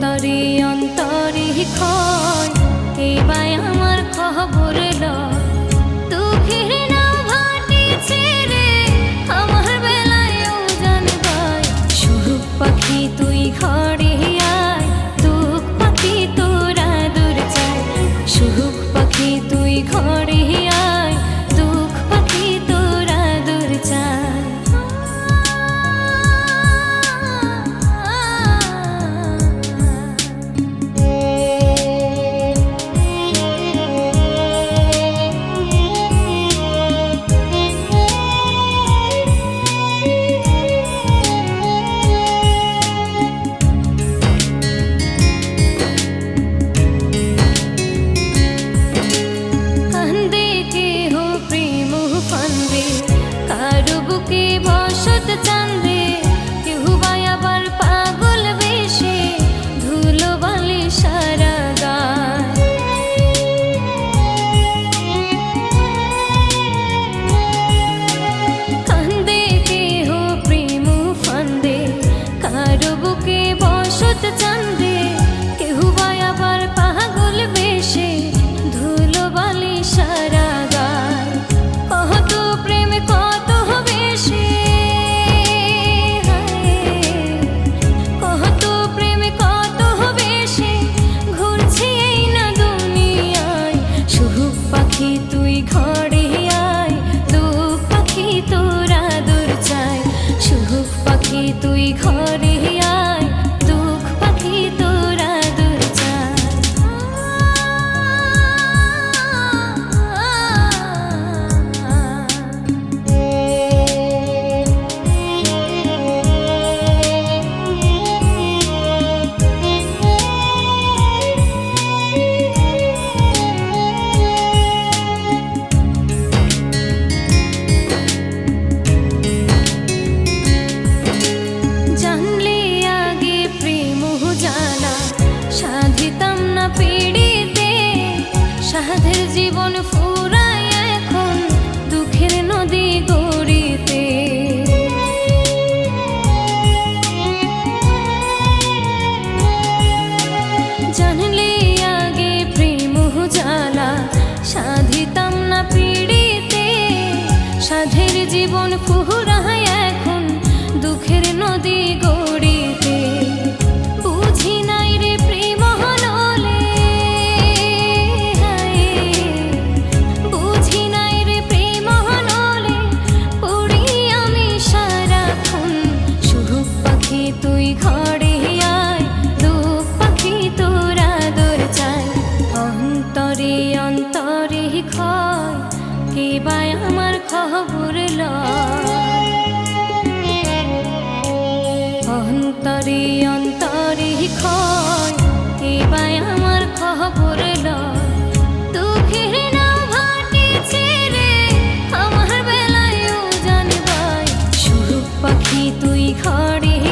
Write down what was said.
অন্তরে অন্তরে ক্ষয় এবার আমার খবর লয় দুঃখের নাও ভাটিছে রে আমার বেলায় জানবাই সুখ পাখি তুই ঘরে আয় দুঃখ পাখি তোরা দূর চাই সুখ পাখি তুই ঘরে আয় দুঃখ পাখি তোরা দূর চাই চান্দে কেউ বা আবার পাগল বেশে ধুলো বালি সারা গায় কান্দে কেহ প্রেম ফান্দে কারো বুকে বসত চান্দে কেউ বা আবার পাগল বেশে ধুলো বালি সারা গায় কত প্রেম কত বেশে তুই ঘরে আয় দুঃখ পাখি তোরা দূর চাই সুখ পাখি তুই ঘরে আয় দুঃখ পাখি তোরা দূর চাই সাধিতাম না পিড়িতে সাধের জীবন ফুরায় এখন দুঃখের নদী গড়িতে জানলে আগে প্রেম জ্বালা সাধিতাম না পিড়িতে সাধের জীবন ফুরায় এখন দুঃখের নদী গড়িতে বুঝি নাই রে প্রেম হনলে বুঝি নাই রে প্রেম হনলে পড়ি আমি সারাক্ষণ সুখ পাখি তুই ঘরে আয় দুঃখ পাখি তোরা দূর চাই অন্তরে অন্তরে ক্ষয় কে বা আমার খবর লয় অন্তরে অন্তরে ক্ষয় এবার আমার খবর লয় দুঃখের নাও ভাটিছে রে আমার বেলায় জানবাই সুখ পাখি তুই ঘরে